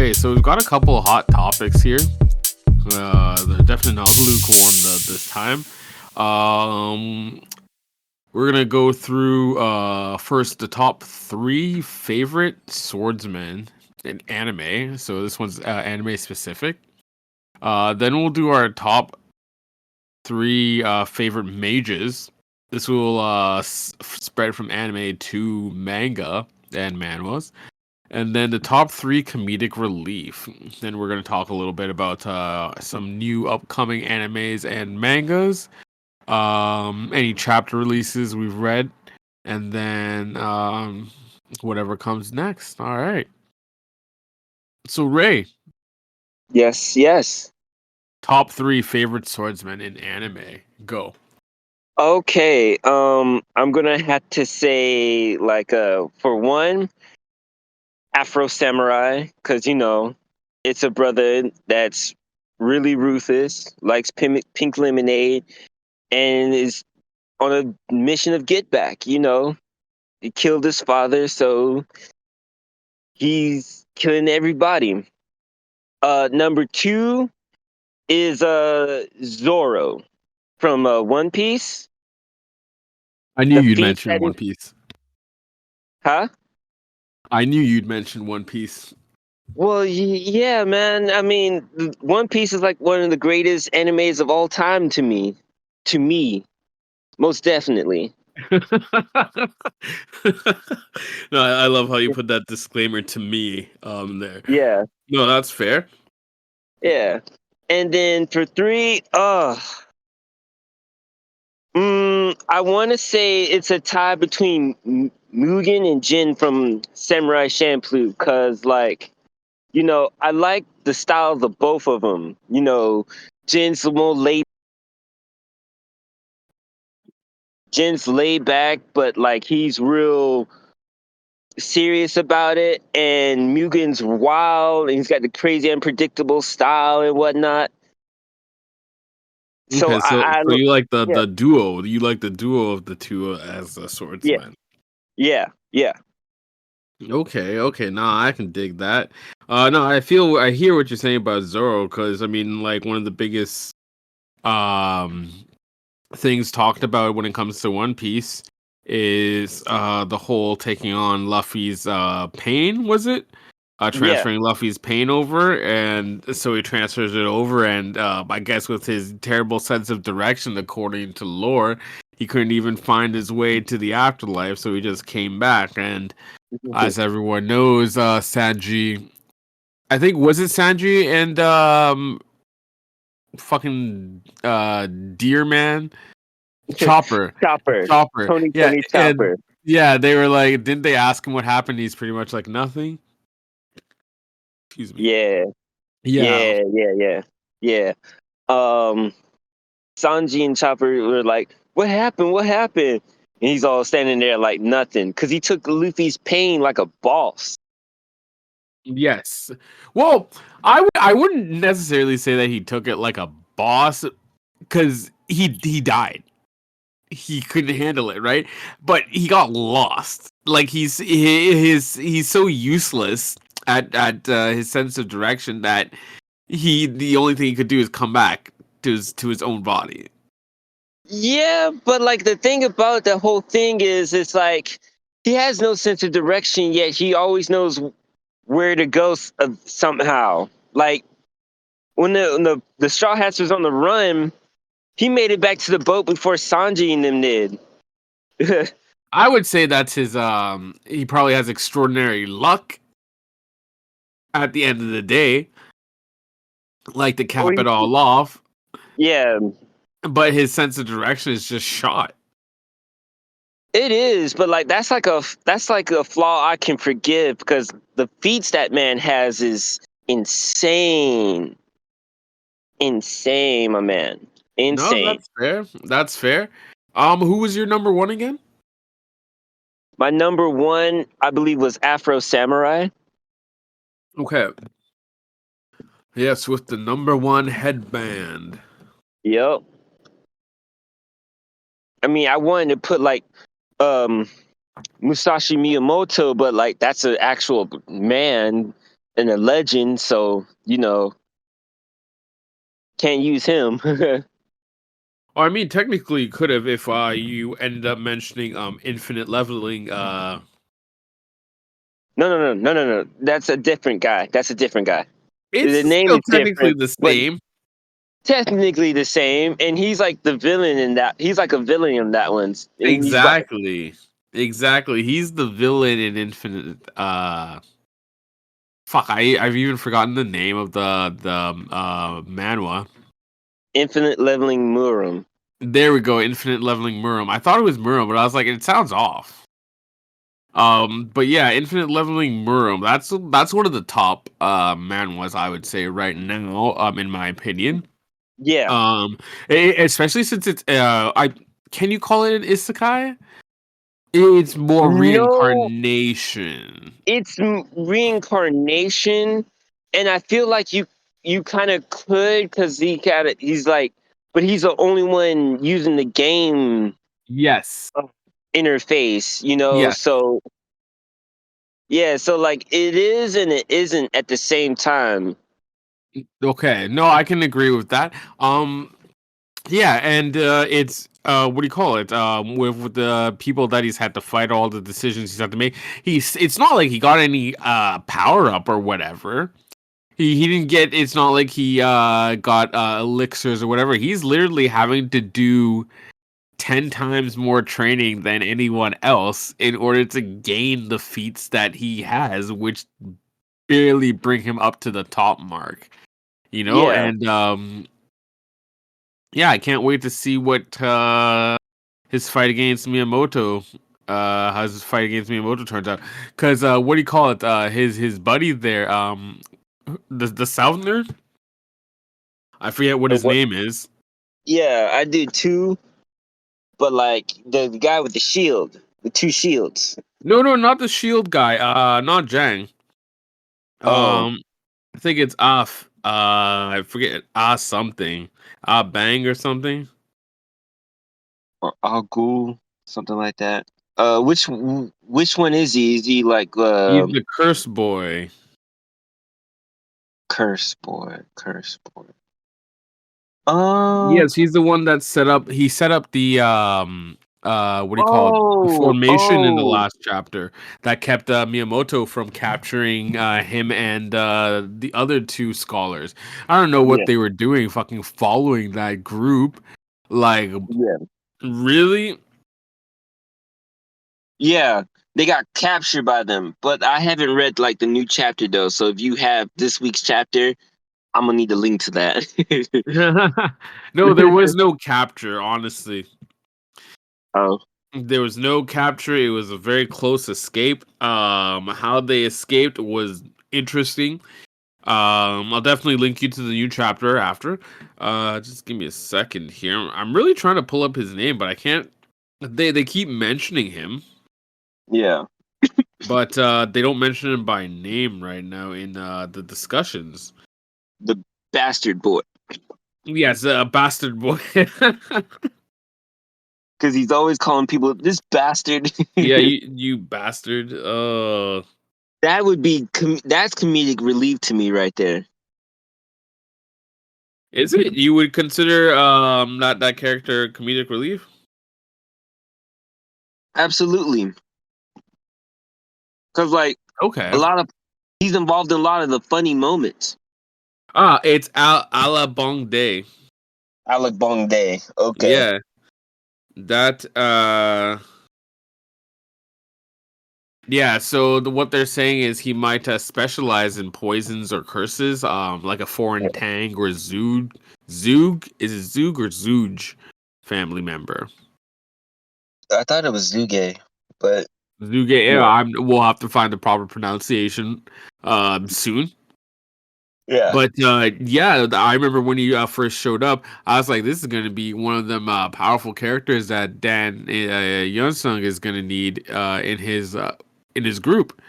Okay, so we've got a couple of hot topics here. They're definitely not lukewarm this time. Um, we're gonna go through first the top three favorite swordsmen in anime. So this one's anime specific. Then we'll do our top three favorite mages. This will spread from anime to manga and manhwas. And then the top three comedic relief. Then we're going to talk a little bit about some new upcoming animes and mangas, any chapter releases we've read, and then whatever comes next. All right. So, Ray, Yes, yes. top three favorite swordsmen in anime. Go. Okay. I'm gonna have to say for one, Afro Samurai, because it's a brother that's really ruthless, likes pink lemonade, and is on a mission of get back. He killed his father, so he's killing everybody. Number two is Zoro from One Piece. I knew The you'd feat mention that he, One Piece. huh? I knew you'd mention One Piece. Well, yeah, man. I mean, One Piece is like one of the greatest animes of all time to me. To me, most definitely. No, I love how you put that disclaimer to me there. Yeah, No, that's fair. yeah. And then for three, I want to say it's a tie between Mugen and Jin from Samurai Champloo, cause I like the styles of both of them. Jin's more laid, Jin's laid back, but like he's real serious about it, and Mugen's wild and he's got the crazy unpredictable style and whatnot. So Okay, so you like the yeah, the duo. You like the duo of the two as a yeah, swordsman. yeah. Okay, okay. Nah, I can dig that. No, I hear what you're saying about Zoro because I mean, like one of the biggest um things talked about when it comes to One Piece is the whole taking on Luffy's pain, was it? Yeah. Transferring Luffy's pain over, and so he transfers it over, and I guess with his terrible sense of direction, according to lore, he couldn't even find his way to the afterlife, so he just came back. And as everyone knows, Sanji, I think was it Sanji and fucking Deer Man Chopper, Chopper, Chopper, yeah, Tony and Chopper. yeah, they were like, didn't they ask him what happened? He's pretty much like nothing. Excuse me. Yeah, Yeah, yeah. Um, Sanji and Chopper were like, "What happened? What happened?" And he's all standing there like nothing because he took Luffy's pain like a boss. yes. Well, I wouldn't necessarily say that he took it like a boss because he died. He couldn't handle it, right? But he got lost. Like he's so useless at his sense of direction that the only thing he could do is come back to his own body. Yeah, but like the thing about the whole thing is, it's like he has no sense of direction yet. He always knows where to go somehow. Like when the Straw Hats was on the run, he made it back to the boat before Sanji and them did. I would say that's his he probably has extraordinary luck at the end of the day, like to Or cap it all off, yeah, but his sense of direction is just shot. it is, but like that's like a flaw I can forgive because the feats that man has is insane, insane, my man, No, insane. that's fair. That's fair. Who was your number one again? My number one, I believe, was Afro Samurai. Okay. Yes, with the number one headband. Yep. I mean, I wanted to put like um Musashi Miyamoto, but like that's an actual man. and a legend, so can't use him. Or I mean, technically, you could have if you ended up mentioning infinite leveling. No. That's a different guy. That's a different guy. The It's name still is technically different, the but same. technically the same. And he's like the villain in that. He's like a villain in that one. And he's like Exactly. Exactly. He's the villain in Infinite. Fuck. I've even forgotten the name of the manhwa. infinite leveling Murum. There we go. Infinite leveling Murum. I thought it was Murum, but I was like, it sounds off. But yeah, Infinite Leveling Murum. That's one of the top manhwas I would say right now. In my opinion. Yeah. Um, especially since it's I can you call it an isekai? It's more No, reincarnation. it's reincarnation, and I feel like you kind of could because he's like, but he's the only one using the game Yes. interface, Yes. So yeah, so like it is and it isn't at the same time. Okay. No, I can agree with that. Yeah, and it's what do you call it? With the people that he's had to fight, all the decisions he's had to make. It's not like he got any power up or whatever. He didn't get. It's not like he got elixirs or whatever. He's literally having to do 10 times more training than anyone else in order to gain the feats that he has, which barely bring him up to the top mark. Yeah, And yeah, I can't wait to see what his fight against Miyamoto how his fight against Miyamoto turns out. Cause what do you call it? His buddy there, the Southerner? I forget what his what? name is. Yeah, I did too, but like the guy with the shield, the two shields. No, not the shield guy. Not Jang. Oh, I think it's off. I forget something. Bang or something. or Agul, something like that. Which one is he? Is he like He's the curse boy. curse boy? Curse boy. Uh Yes, he's the one that set up. He set up the what do you call it? The formation in the oh last chapter that kept Miyamoto from capturing him and the other two scholars. I don't know what yeah, they were doing, fucking following that group. Like, yeah, really? yeah. They got captured by them, but I haven't read like the new chapter though. So if you have this week's chapter, I'm gonna need a link to that. No, there was no capture. Honestly, Oh there was no capture. It was a very close escape. How they escaped was interesting. I'll definitely link you to the new chapter after. Just give me a second here. I'm really trying to pull up his name, but I can't. They keep mentioning him, yeah, but they don't mention him by name right now in the discussions. the bastard boy, Yes, bastard boy. because he's always calling people this bastard. Yeah, you bastard. That would be that's comedic relief to me right there. Is it? You would consider that character comedic relief? Absolutely, because like Okay. a lot of he's involved in a lot of the funny moments. It's Ala Bong Day. Alec Bong Day. Okay. Yeah, that yeah. So what they're saying is he might specialize in poisons or curses, like a foreign tang or Zoog is it Zoog or Zooj family member. I thought it was Zuge, but Zuge, yeah, yeah. we'll have to find the proper pronunciation soon. Yeah. But yeah, I remember when he first showed up, I was like, "This is going to be one of them powerful characters that Dan Youngsung is going to need in his group."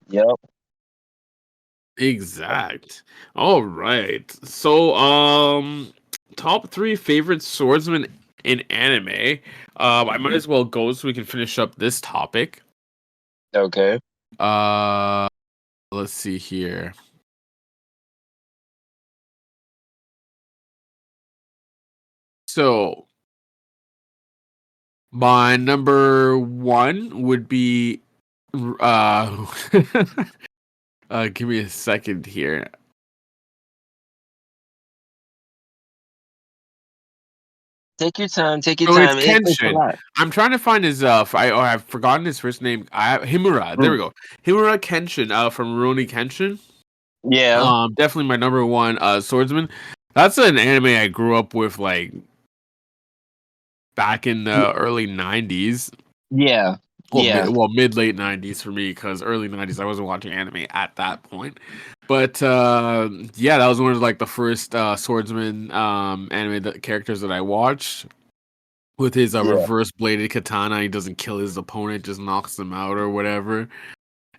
Yep. Exact. All right. So, top three favorite swordsmen in anime. I might as well go so we can finish up this topic. Okay. Uh, let's see here. So my number one would be uh give me a second here. Take your time. Take your So it's time. It's a Kenshin. lot. I'm trying to find his I've forgotten his first name. Himura. There we Mm. go. Himura Kenshin from Rurouni Kenshin. Yeah. Definitely my number one swordsman. That's an anime I grew up with like back in Y- the early 90s. Yeah. Yeah. Well, mid late 90s for me, because early 90s I wasn't watching anime at that point. But yeah, that was one of like the first swordsman anime characters that I watched. With his Yeah. reverse bladed katana, he doesn't kill his opponent, just knocks them out or whatever.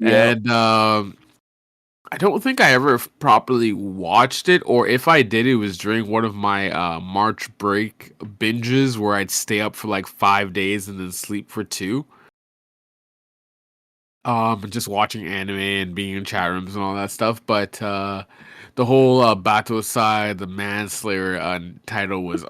Yep. And I don't think I ever properly watched it, or if I did, it was during one of my March break binges where I'd stay up for like 5 days and then sleep for two. Just watching anime and being in chat rooms and all that stuff. But the whole battle aside, the manslayer title was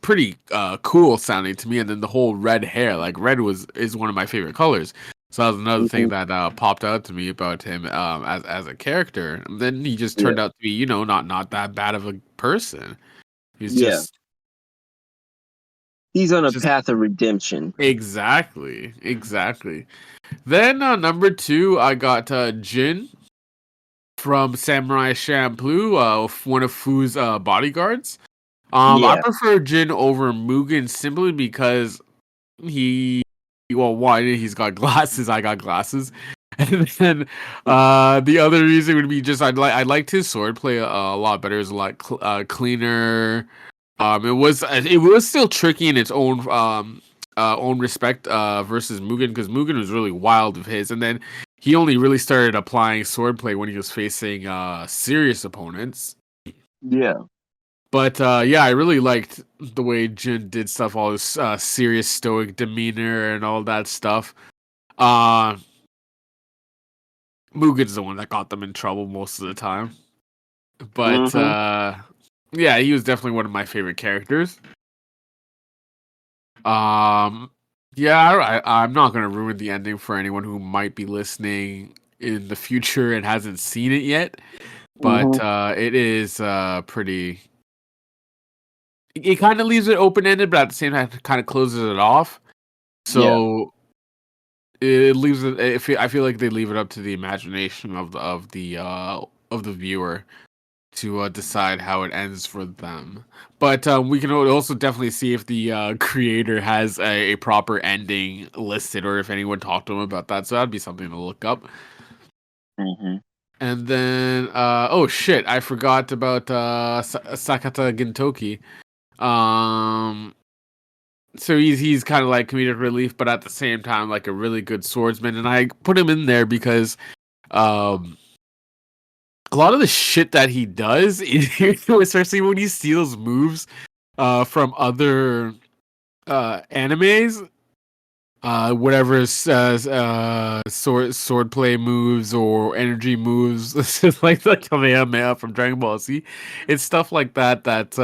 pretty cool sounding to me, and then the whole red hair, like red is one of my favorite colors. So that was another thing Mhm. that popped out to me about him as a character. And then he just Yeah. turned out to be, not that bad of a person. He's Yeah. just He's on a just path of redemption. exactly. Then number two, I got Jin from Samurai Champloo, one of Fu's bodyguards. I Yeah. prefer Jin over Mugen simply because one, he's got glasses. I got glasses, and then the other reason would be just I liked his swordplay a lot better. It was a lot cleaner. It was still tricky in its own respect versus Mugen, because Mugen was really wild with his, and then he only really started applying swordplay when he was facing serious opponents. Yeah. But yeah, I really liked the way Jin did stuff, all this serious stoic demeanor and all that stuff. Uh Mugen's the one that got them in trouble most of the time. But Mm-hmm. yeah, he was definitely one of my favorite characters. Um, yeah, I'm not gonna ruin the ending for anyone who might be listening in the future and hasn't seen it yet. But Mm-hmm. it is pretty. It kind of leaves it open ended, but at the same time, kind of closes it off. Yeah. So it leaves it. I feel like they leave it up to the imagination of the viewer to decide how it ends for them. But we can also definitely see if the creator has a proper ending listed, or if anyone talked to him about that. So that'd be something to look up. Mm-hmm. And then, oh shit, I forgot about Sakata Gintoki. Um, so he's kind of like comedic relief, but at the same time, like a really good swordsman. And I put him in there because um a lot of the shit that he does, especially when he steals moves from other animes, whatever swordplay moves or energy moves, like the Kamehameha from Dragon Ball Z, it's stuff like that that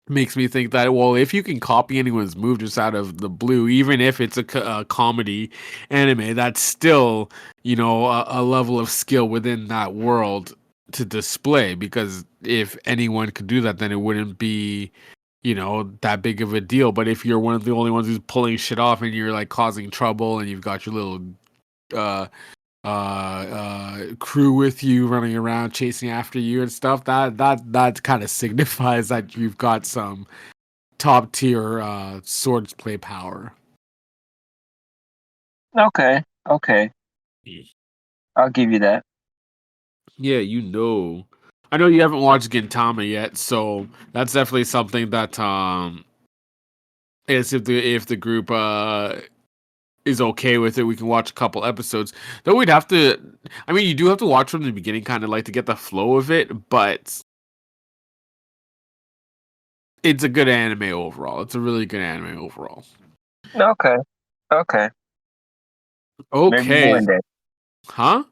makes me think that, well, if you can copy anyone's move just out of the blue, even if it's a comedy anime, that's still, a level of skill within that world to display. Because if anyone could do that, then it wouldn't be, that big of a deal. But if you're one of the only ones who's pulling shit off and you're like causing trouble and you've got your little uh crew with you running around chasing after you and stuff, that kind of signifies that you've got some top tier swords play power. Okay. Okay. I'll give you that. Yeah, I know you haven't watched Gintama yet, so that's definitely something that is, if the group is okay with it, we can watch a couple episodes. Though we'd have to, I mean, you do have to watch from the beginning, kind of like to get the flow of it, but it's a good anime overall. It's a really good anime overall. Okay. Okay. Maybe Okay. one day. Huh?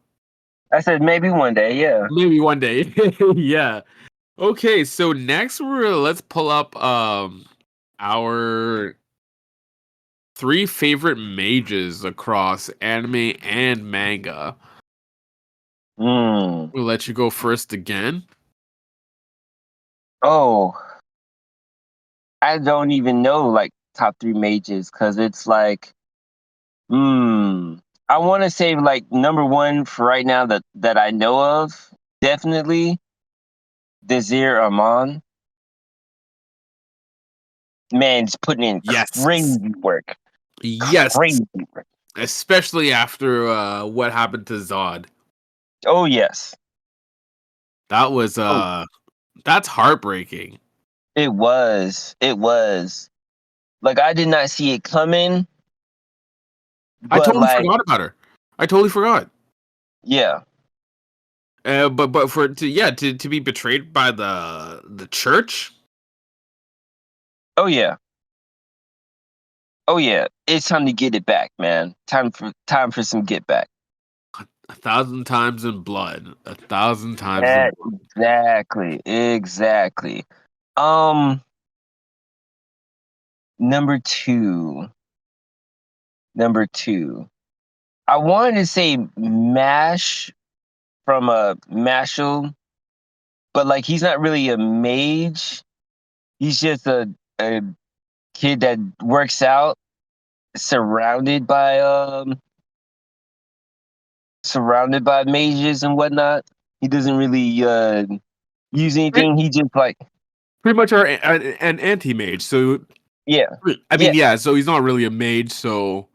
I said maybe one day. Yeah. Maybe one day. Yeah. Okay, so next let's pull up our three favorite mages across anime and manga. Mm. We'll let you go first again. Oh, I don't even know like top three mages because it's like, hmm. I want to say like number one for right now that I know of, definitely Desir Amon. Man, he's putting in Yes. crazy work. Yes. Crazy work. Especially after what happened to Zod. Oh yes. That was Oh, that's heartbreaking. it was. It was. Like I did not see it coming, I but totally like, forgot about her. I totally forgot. yeah. But for to yeah to be betrayed by the church. Oh yeah. Oh yeah. It's time to get it back, man. Time for some get back. 1,000 times in blood. 1,000 times in blood. Exactly. Exactly. Um, number two. Number two. I wanted to say Mash from a Mashal, but like he's not really a mage. He's just a kid that works out surrounded by mages and whatnot. He doesn't really use Pretty, anything. He just like, pretty much an anti mage. So yeah. I Yeah. mean, yeah. So he's not really a mage. So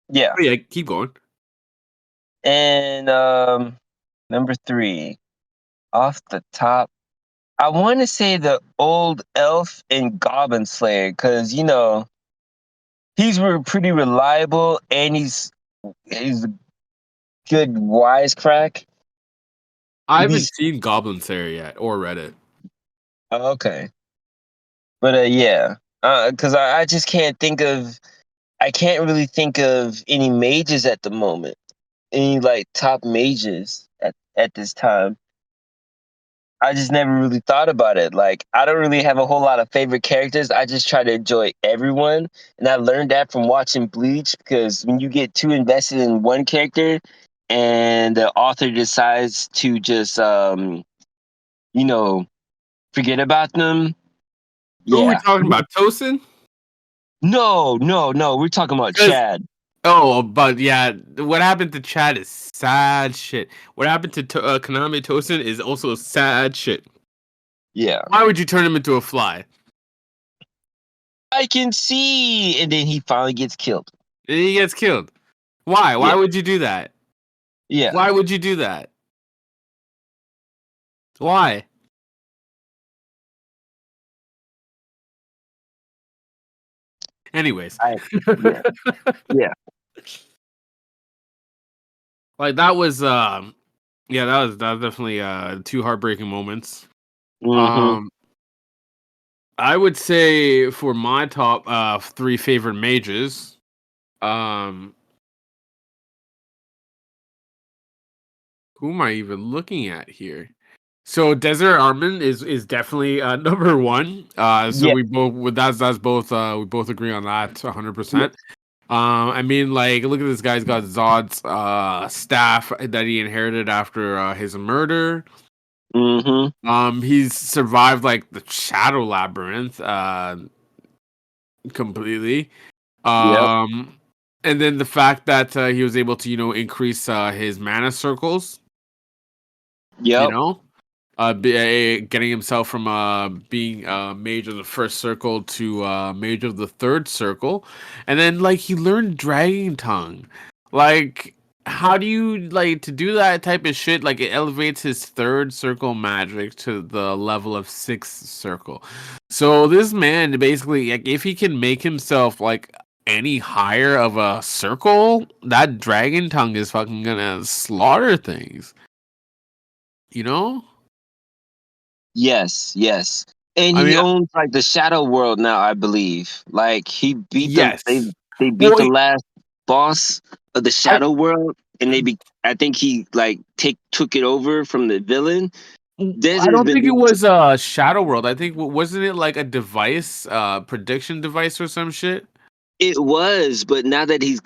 Yeah. yeah, keep going. And number three, off the top, I want to say the old elf and Goblin Slayer because he's pretty reliable and he's a good wisecrack. I haven't He's seen Goblin Slayer yet or read it. okay, but yeah, because I just can't think of I can't really think of any mages at the moment. Any like top mages at this time. I just never really thought about it. Like, I don't really have a whole lot of favorite characters. I just try to enjoy everyone. And I learned that from watching Bleach because when you get too invested in one character and the author decides to just, you know, forget about them, Who are we yeah. talking about? Tosin? No, no, no. We're talking about Because Chad. but yeah, what happened to Chad is sad shit. What happened to Konami Tosin is also sad shit. Yeah. Why would you turn him into a fly? I can see. And then he finally gets killed. And he gets killed. Why? Why Yeah. would you do that? Yeah. Why would you do that? Why? Anyways, I, yeah. Yeah. like yeah, that was definitely two heartbreaking moments. Mm-hmm. Um I would say for my top three favorite mages, um who am I even looking at here? So Desert Armin is definitely number one. So Yeah. we both that's both we both agree on that 100%. I mean, like, look at this guy's got Zod's staff that he inherited after his murder. Mm-hmm. He's survived like the Shadow Labyrinth completely. Yep. Um, and then the fact that he was able to increase his mana circles. You Yep. know, getting himself from being mage of the first circle to mage of the third circle, and then like he learned Dragon Tongue. Like, how do you like to do that type of shit? Like, it elevates his third circle magic to the level of sixth circle. So this man basically, like, if he can make himself like any higher of a circle, that Dragon Tongue is fucking gonna slaughter things. You know? Yes, yes. And I he mean, owns like the Shadow World now, I believe. Like he beat them. They yes. they beat Well, the last boss. of the I, Shadow World, and I think he like took it over from the villain. I Desert's don't been think it doing. was Shadow World. I think wasn't it like a device, prediction device or some shit? It was, but now that he's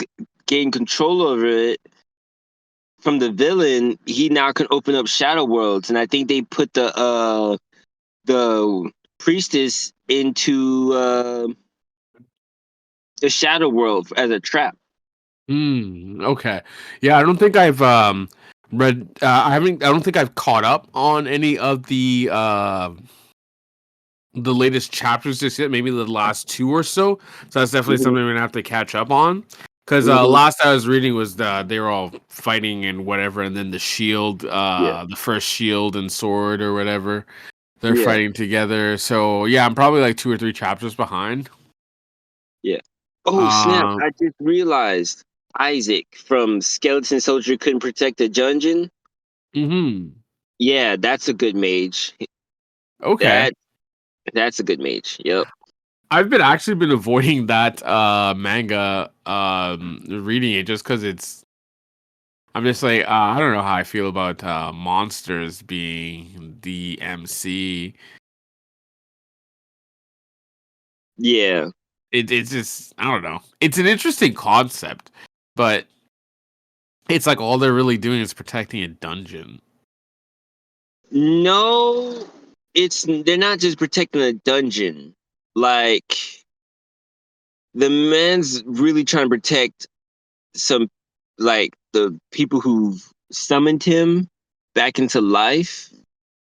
gained control over it from the villain, he now can open up shadow worlds, and I think they put the priestess into the shadow world as a trap. Okay. Yeah, I don't think I've read. I haven't. I don't think I've caught up on any of the latest chapters just yet. Maybe the last two or so. So that's definitely Hmm. something we're gonna have to catch up on. Because Hmm. last I was reading was they were all fighting and whatever, and then the shield, Yeah, the first shield and sword or whatever, they're yeah, fighting together. So yeah, I'm probably like 2 or 3 chapters behind. yeah. Oh snap! Um. I just realized Isaac from Skeleton Soldier couldn't protect the dungeon. Mhm. Yeah, that's a good mage. Okay. That that's a good mage. Yep. I've been actually been avoiding that manga reading it just because it's I'm just like I don't know how I feel about monsters being the MC. Yeah. It's just I don't know. It's an interesting concept, but it's like all they're really doing is protecting a dungeon. No, they're not just protecting a dungeon. Like the man's really trying to protect some like the people who've summoned him back into life.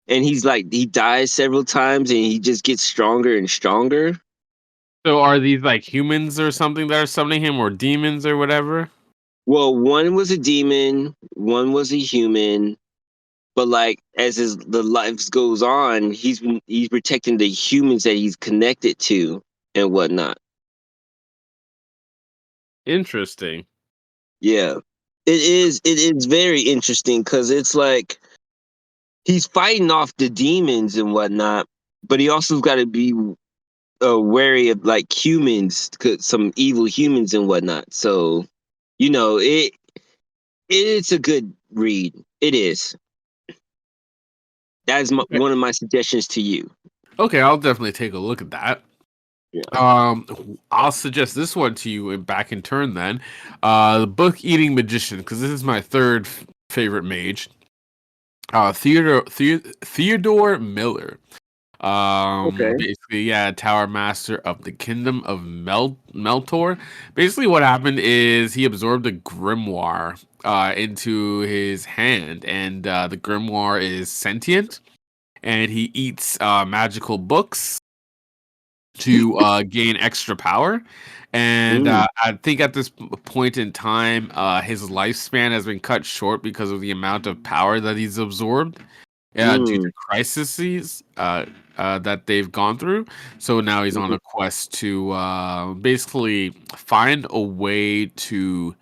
And he's like he dies several times and he just gets stronger and stronger. So are these like humans or something that are summoning him or demons or whatever? Well, one was a demon, one was a human, but like as the life goes on, he's protecting the humans that he's connected to and whatnot. Interesting. Yeah. It is very interesting because it's like he's fighting off the demons and whatnot, but he also got to be wary of like humans, some evil humans and whatnot. So, it's a good read. It is. That is Okay. one of my suggestions to you. Okay, I'll definitely take a look at that. Yeah. I'll suggest this one to you back in turn then. The Book Eating Magician, because this is my third favorite mage. Theodore Miller. Okay. Basically, yeah, Tower Master of the Kingdom of Meltor. Basically, what happened is he absorbed a grimoire into his hand, and the grimoire is sentient, and he eats magical books to gain extra power. And Mm, I think at this point in time, his lifespan has been cut short because of the amount of power that he's absorbed due to mm, crises that they've gone through. So now he's on mhm. a quest to basically find a way to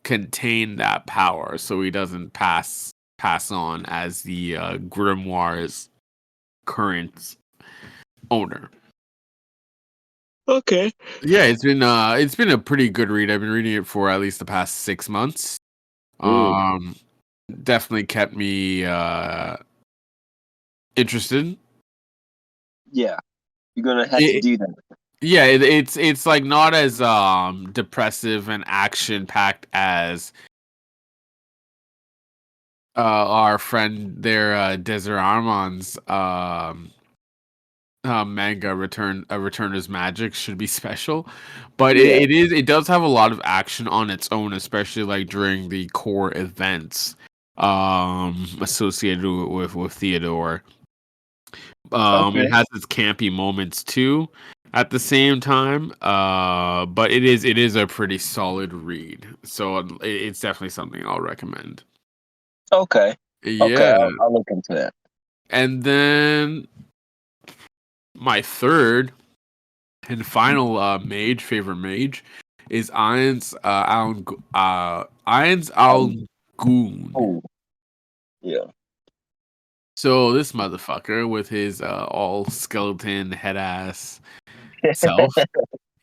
contain that power so he doesn't pass on as the grimoire's current owner. Okay. Yeah, it's been a pretty good read. I've been reading it for at least the past 6 months. Mm, Um, definitely kept me interested. yeah. You're gonna have to It, do that. yeah, it's like not as depressive and action packed as our friend there Desert Armand's manga Returner's Magic should be special, but Yeah. it does have a lot of action on its own, especially like during the core events associated with Theodore. Okay. It has its campy moments too at the same time, but it is a pretty solid read, so it's definitely something I'll recommend. Okay. Okay. Yeah. I'll look into that. And then my third and final favorite mage, is Irons Al Um, Goon. oh, yeah. So this motherfucker with his all skeleton head ass self,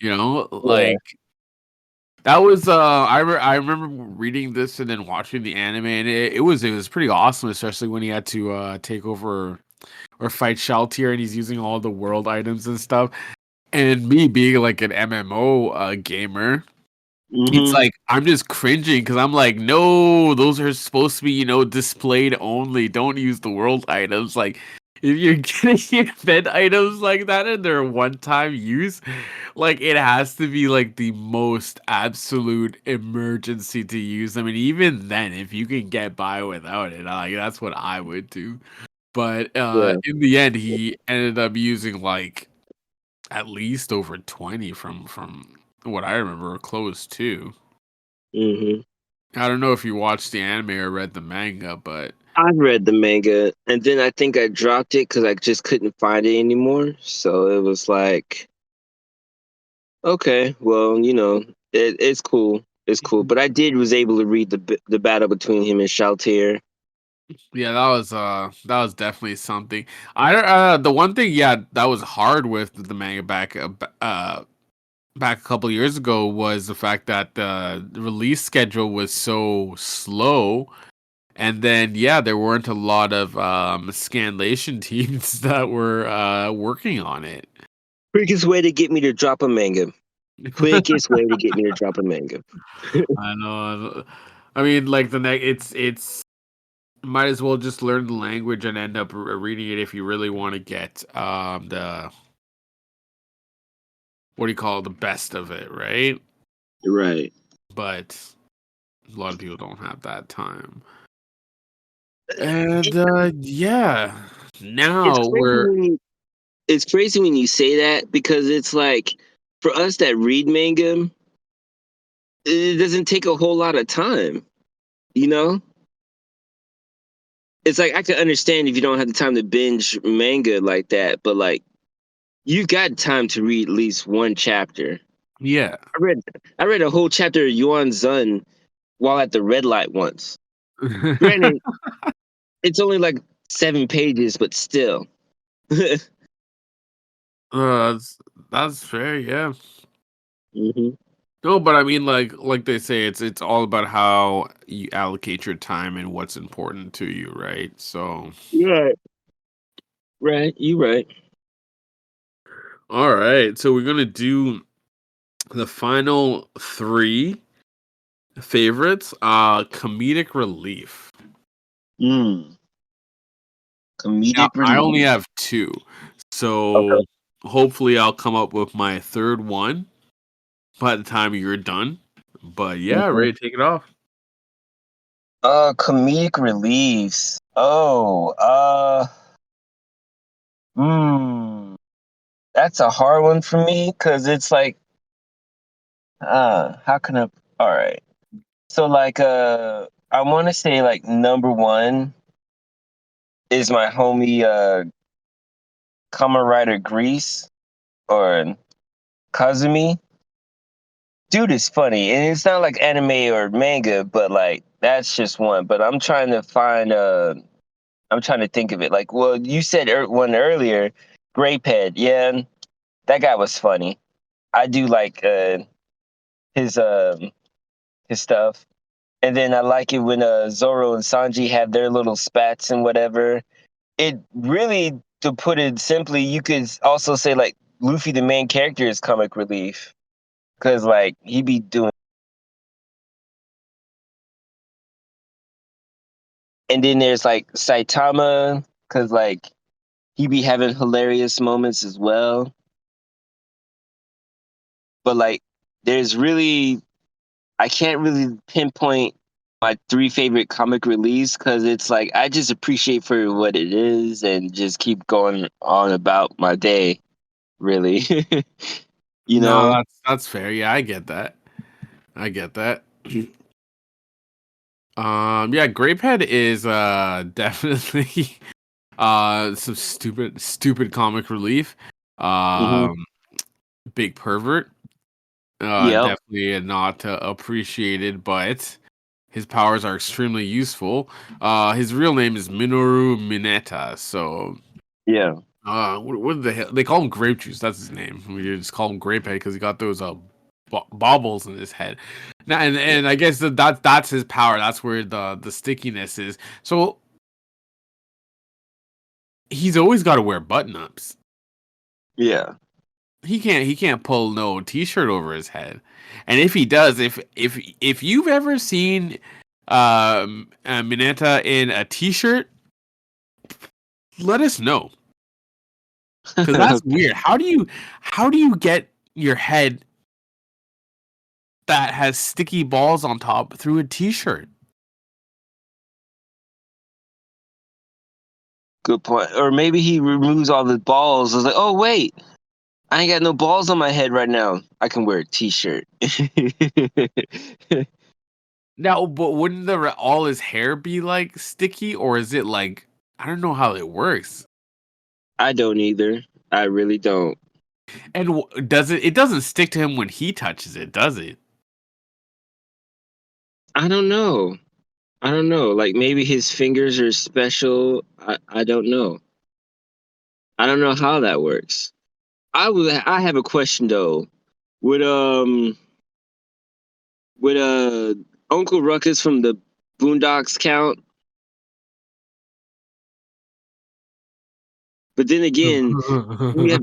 Yeah. like That was I remember reading this and then watching the anime, and it was pretty awesome, especially when he had to take over or fight Shaltier, and he's using all the world items and stuff. And me being like an MMO gamer, it's Mm-hmm. like I'm just cringing because I'm like, no, those are supposed to be, displayed only. Don't use the world items. Like, if you're getting event items like that and they're one-time use, like it has to be like the most absolute emergency to use. I mean, even then, if you can get by without it, like that's what I would do. But Yeah. in the end, he ended up using like at least over 20 from what I remember, or close to. Mm-hmm. I don't know if you watched the anime or read the manga, but I read the manga, and then I think I dropped it because I just couldn't find it anymore. So it was like, okay, well, it's cool. It's cool. But I did was able to read the battle between him and Shaltir. yeah, that was definitely something. The one thing, yeah, that was hard with the manga back a couple years ago was the fact that the release schedule was so slow. And then, yeah, there weren't a lot of scanlation teams that were working on it. Quickest way to get me to drop a manga. Quickest way to get me to drop a manga. I know. I mean, like it's might as well just learn the language and end up reading it if you really want to get the what do you call it, the best of it, right? Right. But a lot of people don't have that time. And It, yeah, it's now crazy we're when it's crazy when you say that because it's like for us that read manga, it doesn't take a whole lot of time. You know, it's like I can understand if you don't have the time to binge manga like that, but like you got time to read at least one chapter. yeah. I read I read a whole chapter of Yuan Zun while at the red light once. Granted, it's only like 7 pages, but still. That's fair, yeah. Hmm. No, but I mean, like they say, it's all about how you allocate your time and what's important to you, right? So, Right, right. You right. all right, so we're gonna do the final three favorites. Comedic relief. Mm. Now, Comedic I only relief. have two, Okay. so hopefully, I'll come up with my third one by the time you're done. But yeah, Mhm. ready to take it off. Comedic reliefs. Hmm. That's a hard one for me because it's like, how can I? All right. So like, I want to say like number one is my homie, Kamen Rider Grease or Kazumi. Dude is funny, and it's not like anime or manga, but like that's just one. But I'm trying to find, I'm trying to think of it. Like, well, you said one earlier, Grayped. Yeah, that guy was funny. I do like his um his stuff. And then I like it when Zoro and Sanji have their little spats and whatever. It really, to put it simply, you could also say like Luffy, the main character, is comic relief because like he be doing. And then there's like Saitama because like he be having hilarious moments as well. But like there's really, I can't really pinpoint my three favorite comic reliefs because it's like I just appreciate for what it is and just keep going on about my day. Really, you No, know. that's fair. Yeah, I get that. I get that. Yeah, Grapehead is definitely some stupid comic relief. Hmm. Um Big pervert. Yep. Definitely not appreciated, but his powers are extremely useful. His real name is Minoru Mineta. So, what the hell? They call him Grape Juice. That's his name. We just call him Grapehead because he got those baubles in his head. Now, and I guess that's his power. That's where the stickiness is. So he's always got to wear button ups. Yeah. He can't pull no t-shirt over his head. And if he does, if you've ever seen Mineta in a t-shirt, let us know. Cuz that's weird. How do you get your head that has sticky balls on top through a t-shirt? Good point. Or maybe he removes all the balls. It's like, oh wait, I ain't got no balls on my head right now. I can wear a t-shirt. Now, but wouldn't all his hair be like sticky, or is it like I don't know how it works? I don't either. I really don't. And does it? It doesn't stick to him when he touches it, does it? I don't know. I don't know. Like maybe his fingers are special. I don't know. I don't know how that works. I have a question though. Would would Uncle Ruckus from the Boondocks count? But then again, we have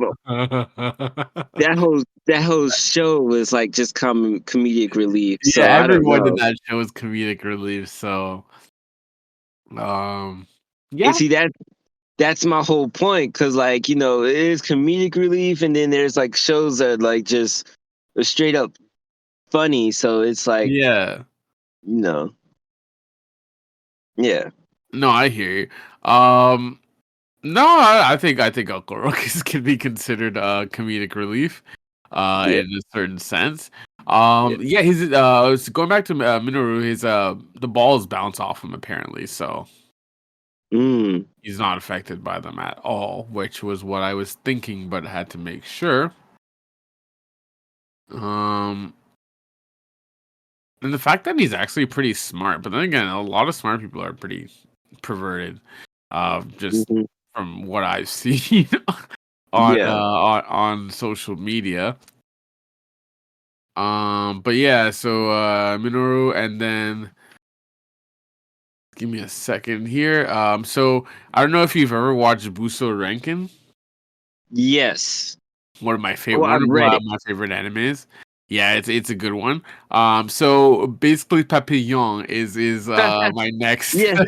that whole show was like just comedic relief. Yeah, So I don't everyone in know. that show is comedic relief. So, um, yeah, And see that's my whole point, because like, it is comedic relief, and then there's like shows that are like just straight up funny. So it's like, yeah. you know, yeah, No, I hear you. No, I think Uncle Ruckus can be considered comedic relief, yeah, in a certain sense. yeah. Yeah, he's going back to Minoru. His the balls bounce off him apparently, so Mm. he's not affected by them at all, which was what I was thinking, but had to make sure. Um, and the fact that he's actually pretty smart, but then again, a lot of smart people are pretty perverted. Just Hmm. from what I've seen Yeah. on social media. But yeah, so Minoru, and then give me a second here. So I don't know if you've ever watched Buso Renkin. Yes. Oh, One I've of read it. my favorite animes. Yeah, it's a good one. So basically, Papillon is my next Yes.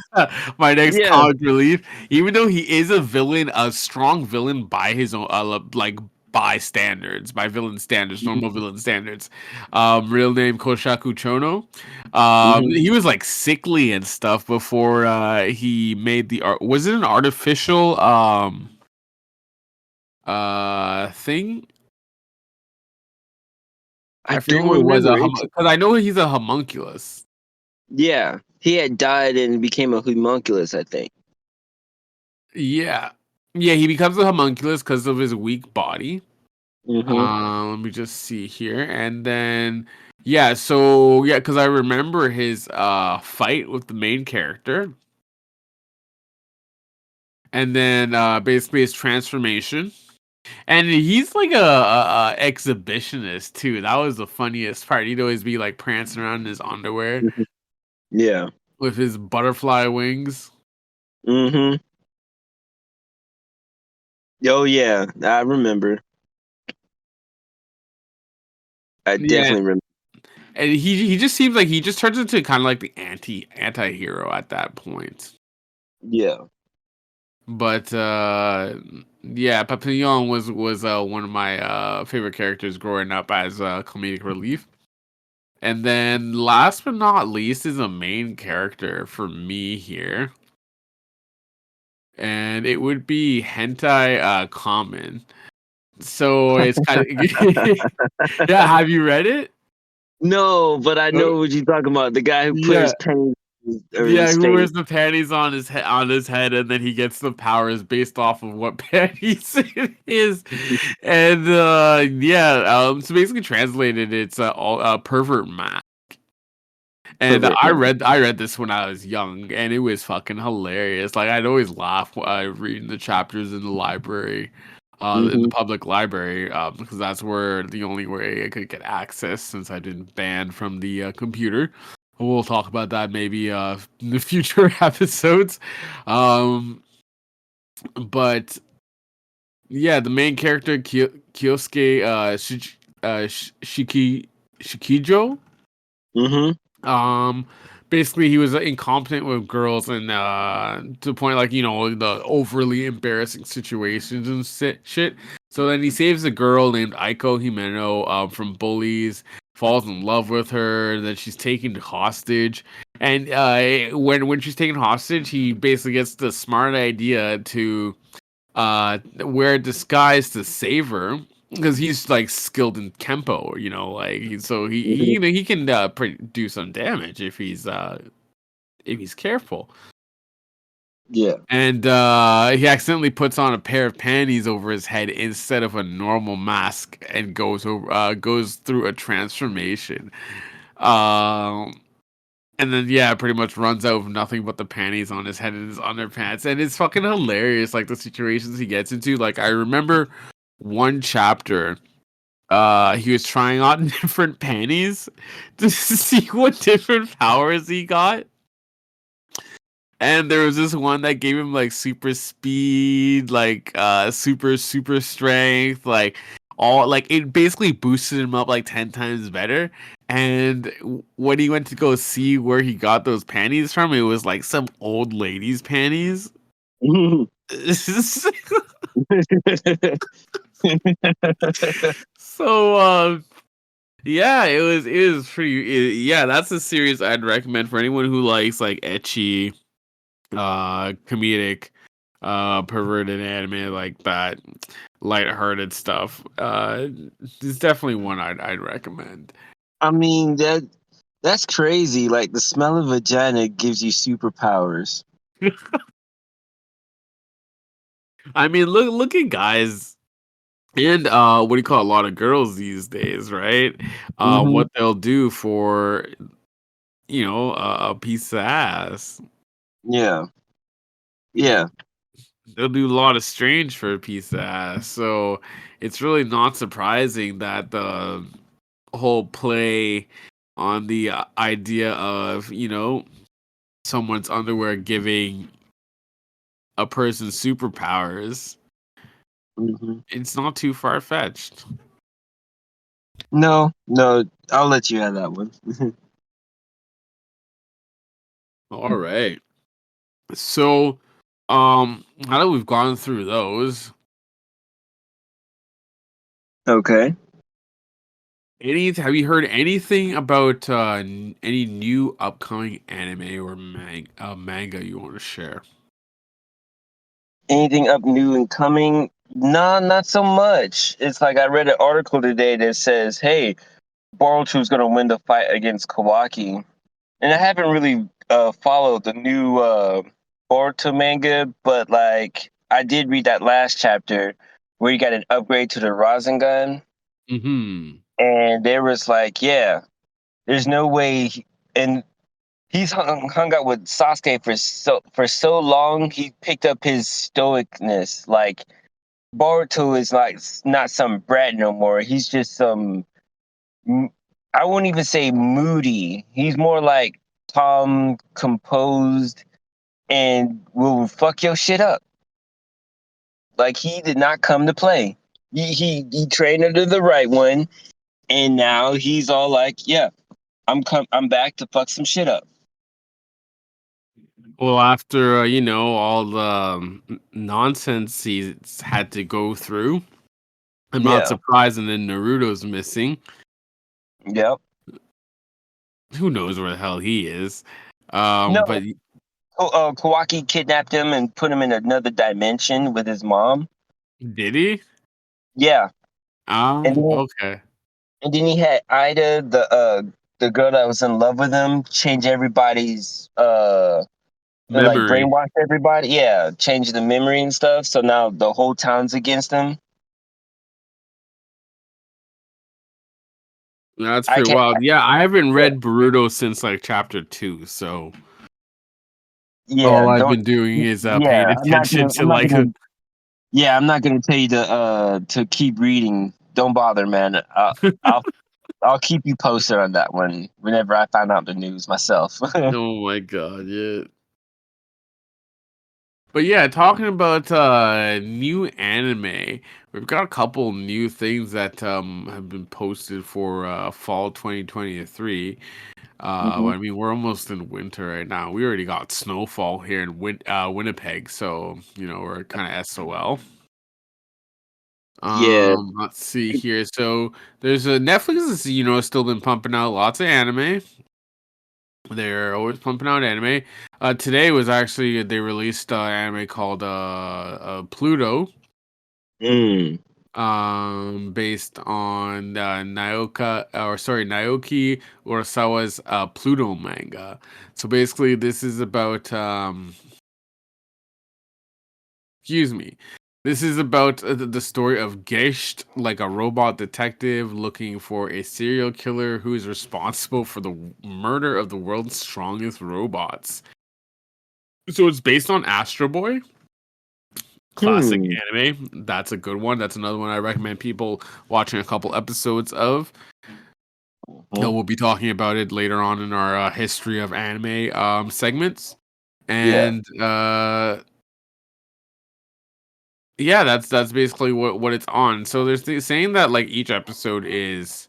my next Yeah. comic relief. Even though he is a villain, a strong villain by his own like by standards, by villain standards, normal villain standards. Real name Koshaku Chono. Hmm. He was like sickly and stuff before he made the art. Was it an artificial thing? I I forget don't what it was, remember. because I know he's a homunculus. Yeah, he had died and became a homunculus, I think. Yeah. Yeah, he becomes a homunculus because of his weak body. Hmm. Let me just see here, and then yeah, so yeah, because I remember his fight with the main character, and then basically his transformation, and he's like a exhibitionist too. That was the funniest part. He'd always be like prancing around in his underwear Yeah. with his butterfly wings. Hmm. Oh yeah, I remember. I Yeah, definitely remember. and he just seems like he just turns into kind of like the anti-hero at that point. Yeah. But yeah, Papillon was one of my favorite characters growing up as comedic relief. And then last but not least is a main character for me here. And it would be Hentai Common. So it's kind of yeah, have you read it? No, but I know what you're talking about. The guy who put Yeah. his pen or Yeah, his who face. wears the panties on his head, and then he gets the powers based off of what panties it is. And yeah, so basically translated, it's a pervert mask. And Pervert man. I read this when I was young, and it was fucking hilarious. Like I'd always laugh while reading the chapters in the library. in the Hmm. public library, because that's where the only way I could get access since I've been banned from the computer. We'll talk about that maybe in the future episodes. Um, but yeah, the main character Kyosuke Shikijo. Hmm. Um, Basically, he was incompetent with girls, and to the point like the overly embarrassing situations and shit. So then he saves a girl named Aiko Himeno from bullies, falls in love with her. Then she's taken hostage, and when she's taken hostage, he basically gets the smart idea to wear a disguise to save her because he's like skilled in kempo, like Hmm. he can do some damage if he's careful. Yeah. And he accidentally puts on a pair of panties over his head instead of a normal mask and goes through a transformation. Um, and then yeah, pretty much runs out with nothing but the panties on his head and his underpants, and it's fucking hilarious. Like the situations he gets into. Like I remember one chapter, he was trying on different panties to see what different powers he got. And there was this one that gave him like super speed, like super strength, like all like it basically boosted him up like 10 times better. And when he went to go see where he got those panties from, it was like some old lady's panties. So yeah, it was pretty yeah, that's a series I'd recommend for anyone who likes like ecchi comedic perverted anime like that, lighthearted stuff. It's definitely one I'd recommend. I mean that's crazy. Like the smell of vagina gives you superpowers. I mean, look at guys and what do you call a lot of girls these days, right? Hmm. What they'll do for a piece of ass. Yeah. Yeah. They'll do a lot of strange for a piece of ass. So it's really not surprising that the whole play on the idea of someone's underwear giving a person superpowers, Hmm. it's not too far fetched. No, no, I'll let you have that one. All right. So, now that we've gone through those, Okay. have you heard anything about any new upcoming anime or manga you want to share? Anything up new and coming? Nah, not so much. It's like I read an article today that says, "Hey, Boruto's gonna win the fight against Kawaki," and I haven't really followed the new Boruto manga, but like I did read that last chapter where you got an upgrade to the Rasengan, Mm-hmm. and there was like, yeah, there's no way, and he's hung out with Sasuke for so long. He picked up his stoicness. Like Boruto is like not some brat no more. He's just some. I wouldn't even say moody. He's more like calm, composed, and will fuck your shit up. Like he did not come to play. He trained under the right one, and now he's all like, yeah, I'm back to fuck some shit up. Well, after all the nonsense he's had to go through, I'm not Yeah. surprised. And then Naruto's missing. Yep. Who knows where the hell he is? No, But Kawaki kidnapped him and put him in another dimension with his mom. did he? Yeah, and then, Okay. and then he had Ida, the girl that was in love with him, change everybody's like Memory. brainwash everybody. Yeah, change the memory and stuff. So now the whole town's against him. That's I pretty can't. wild. Yeah, I haven't Yeah, read Boruto since like chapter 2, so yeah. all I've Don't. been doing is paying Yeah, I'm not attention gonna. to I'm not like gonna. Yeah, I'm not gonna tell you to keep reading. Don't bother, man. I'll I'll keep you posted on that one whenever I find out the news myself. Oh my god, yeah. But yeah, talking about new anime, we've got a couple new things that have been posted for fall 2023. Hmm. I mean, we're almost in winter right now. We already got snowfall here in Winnipeg, so we're kind of SOL. Yeah. Let's see here. So there's a Netflix is still been pumping out lots of anime. They're always pumping out anime. Today was actually they released anime called Pluto, Mm. based on Naoki Urasawa's Pluto manga. So basically, this is about excuse me. This is about the story of Geist, like a robot detective looking for a serial killer who is responsible for the murder of the world's strongest robots. So it's based on Astro Boy, classic Hmm. anime. That's a good one. That's another one I recommend people watching a couple episodes of. Mhm. We'll be talking about it later on in our history of anime segments. Yeah. And yeah, that's basically what it's on. So there's saying that like each episode is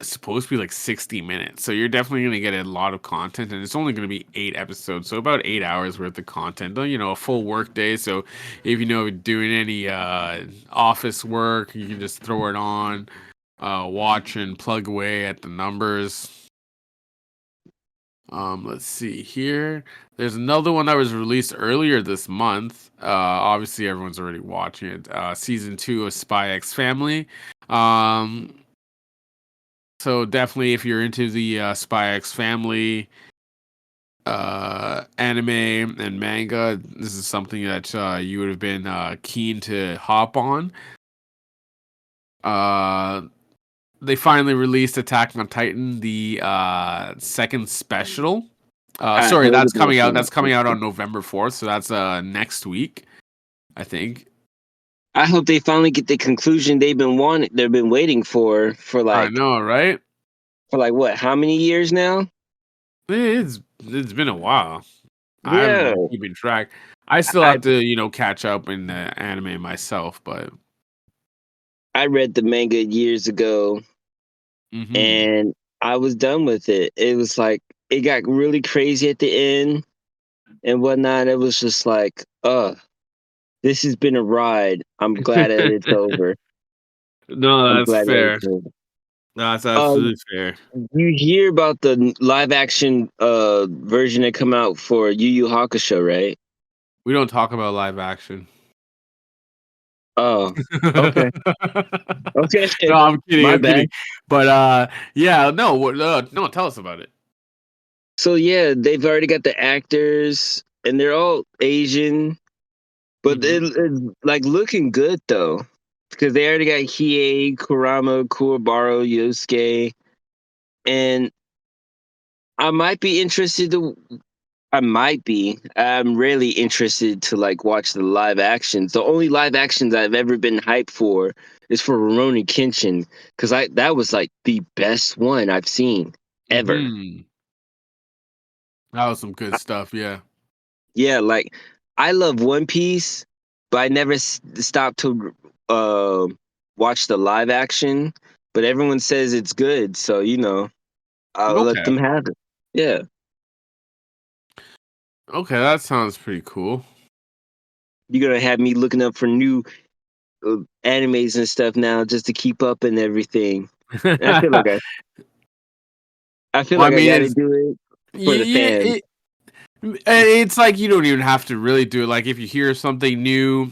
supposed to be like 60 minutes. So you're definitely going to get a lot of content, and it's only going to be 8 episodes. So about 8 hours worth of content, a full work day. So if doing any office work, you can just throw it on, watch and plug away at the numbers. Let's see here. There's another one that was released earlier this month. Obviously everyone's already watching it. Season 2 of Spy X Family. Um, so definitely if you're into the Spy X Family anime and manga, this is something that you would have been keen to hop on. Uh, they finally released Attack on Titan, the second special. I Sorry, heard that's about coming out. that. That's coming out on November 4th, so that's next week, I think. I hope they finally get the conclusion they've been waiting I know, right? for like what? How many years now? It's been a while. I haven't Yeah. been keeping track. I still I have to, catch up in the anime myself, but I read the manga years ago hmm and I was done with it. It was like it got really crazy at the end and whatnot. It was just like, this has been a ride. I'm glad that it's over. No, I'm that's glad that fair. it's over. That's Um, absolutely fair. you hear about the live action version that come out for Yu Yu Hakusho, right? We don't talk about live action. Oh, okay. Okay. No, I'm kidding. My I'm kidding. bad. But yeah, no, no, tell us about it. So yeah, they've already got the actors and they're all Asian, but hmm it's like looking good though. Because they already got Hiei, Kurama, Kuwabara, Yosuke, and I might be interested to I might be. I'm really interested to like watch the live actions. The only live actions I've ever been hyped for is for Rurouni Kenshin because I that was like the best one I've seen ever. hmm That was some good stuff. Yeah. Yeah, like I love One Piece, but I never stopped to uh, watch the live action. But everyone says it's good, so I'll let Okay. them have it. Yeah, Okay, that sounds pretty cool. you're gonna have me looking up for new animes and stuff now just to keep up and everything. And well, I feel I like I mean, got to it's do it for the yeah, fans. it's like you don't even have to really do it. Like if you hear something new,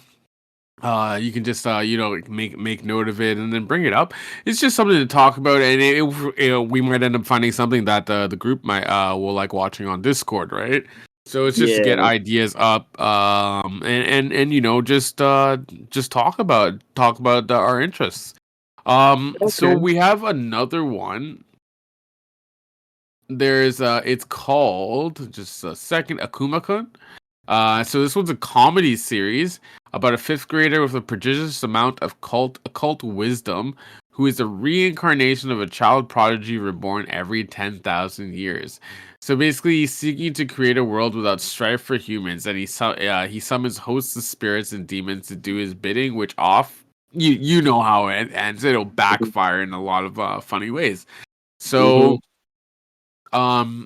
you can just make note of it and then bring it up. It's just something to talk about, and we might end up finding something that the group might will like watching on Discord, right? So it's just to get Yeah. ideas up, and just talk about our interests. So Okay. we have another one. It's called just a second, Akuma-kun. So this one's a comedy series about a fifth grader with a prodigious amount of occult wisdom, who is a reincarnation of a child prodigy reborn every 10,000 years. So basically, he's seeking to create a world without strife for humans, and he summons hosts of spirits and demons to do his bidding, which you know how it ends. It'll backfire in a lot of funny ways. Mm-hmm. So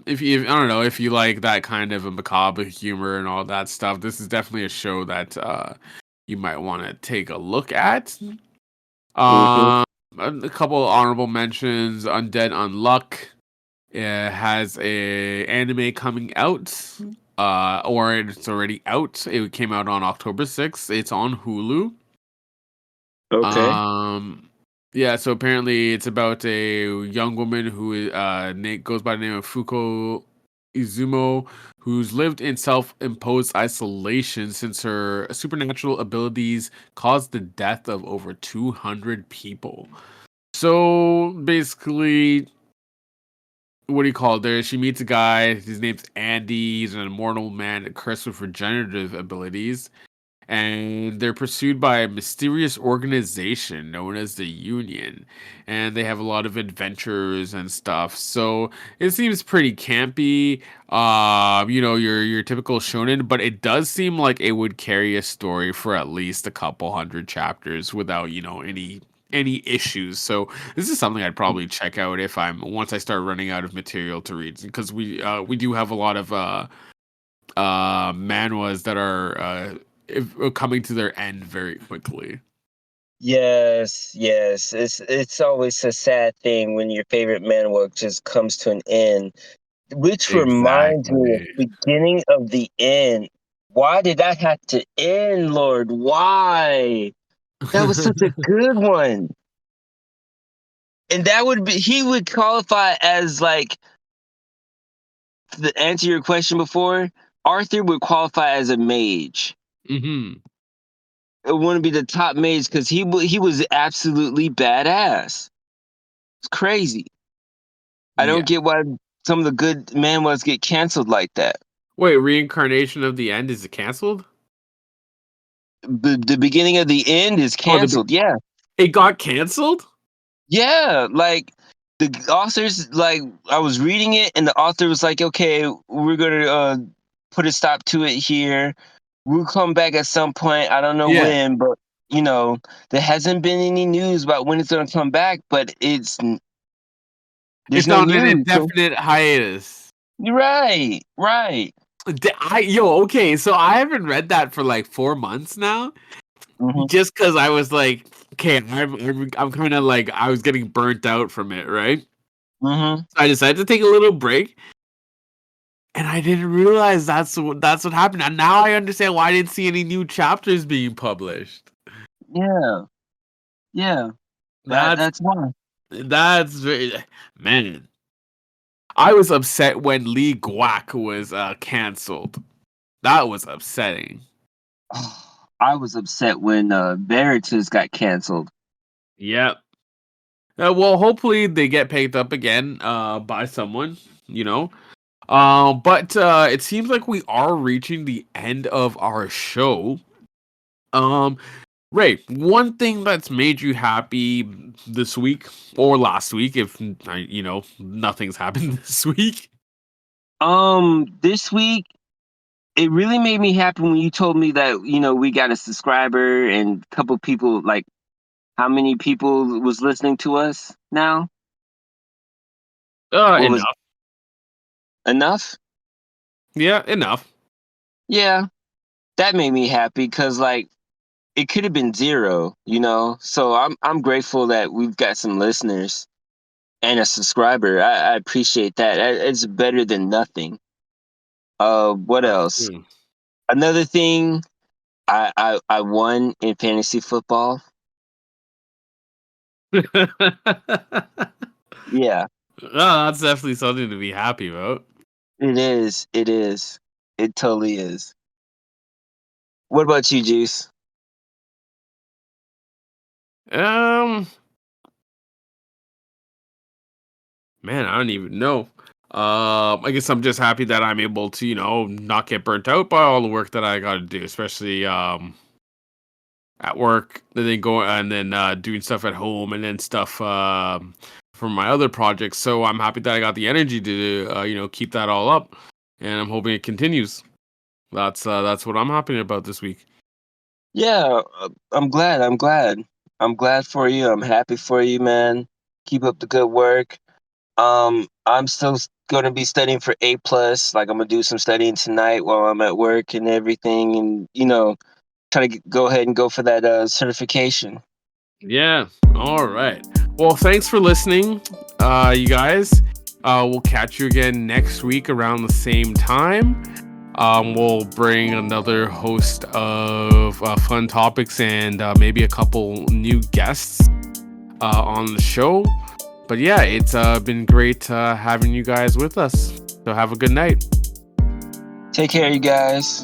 if you I don't know if you like that kind of a macabre humor and all that stuff, this is definitely a show that you might want to take a look at. Mm-hmm. A couple of honorable mentions: Undead Unluck has a anime coming out, or it's already out. It came out on October 6th. It's on Hulu. Okay. Um, yeah, so apparently it's about a young woman who goes by the name of Fuko Izumo, who's lived in self-imposed isolation since her supernatural abilities caused the death of over 200 people. So basically, what do you call it? There, she meets a guy. His name's Andy. He's an immortal man cursed with regenerative abilities, and they're pursued by a mysterious organization known as the Union, and they have a lot of adventures and stuff. So it seems pretty campy, your typical shonen, but it does seem like it would carry a story for at least a couple hundred chapters without any issues. So this is something I'd probably check out if I'm once I start running out of material to read, because we do have a lot of manhwas that are coming to their end very quickly. Yes, yes. It's always a sad thing when your favorite manhwa just comes to an end. Which reminds me of Exactly. beginning of the end. Why did that have to end, Lord? Why? That was such a good one. And that would be he would qualify as like to answer your question before, Arthur would qualify as a mage. hmm It wouldn't be the top mage because he was absolutely badass. It's crazy. I Yeah. don't get why some of the good manhwas get canceled like that. Wait, Reincarnation of the End, is it canceled? The beginning of the end is Oh, canceled. Yeah, it got canceled? yeah. Like the authors, like I was reading it, and the author was like, "Okay, we're gonna put a stop to it here. We'll come back at some point. I don't know Yeah. when, but there hasn't been any news about when it's gonna come back. But there's It's no on an news. So indefinite hiatus. right, right. Okay, so I haven't read that for like 4 months now, Hmm. just because I was like, okay, I'm kind of like I was getting burnt out from it, right? Hmm. So I decided to take a little break, and I didn't realize that's what happened. And now I understand why I didn't see any new chapters being published. Yeah, yeah. That's That's why. that's very man. I was upset when Lee Guak was canceled. That was upsetting. I was upset when Veritas got canceled. Yep. Well, hopefully they get picked up again by someone, you know. But it seems like we are reaching the end of our show. Um, Ray, one thing that's made you happy this week or last week, if nothing's happened this week. This week it really made me happy when you told me that we got a subscriber and a couple people like how many people was listening to us now? What was Enough. enough? Yeah, enough. Yeah, that made me happy because like it could have been zero. So I'm grateful that we've got some listeners and a subscriber. I appreciate that. It's better than nothing. What That's else? true. Another thing, I won in fantasy football. Yeah, Oh, that's definitely something to be happy about. it is. It is. It totally is. What about you, Juice? Um, Man, I don't even know. I guess I'm just happy that I'm able to, not get burnt out by all the work that I got to do, especially at work, and then doing stuff at home, and then stuff for my other projects. So I'm happy that I got the energy to keep that all up, and I'm hoping it continues. That's what I'm happy about this week. Yeah, I'm glad. I'm glad for you. I'm happy for you, man. Keep up the good work. I'm still going to be studying for A+. Like I'm gonna do some studying tonight while I'm at work and everything, and try to go ahead and go for that certification. Yeah. All right. Well, thanks for listening, you guys. We'll catch you again next week around the same time. We'll bring another host of fun topics and maybe a couple new guests on the show. But yeah, it's been great having you guys with us. So have a good night. Take care, you guys.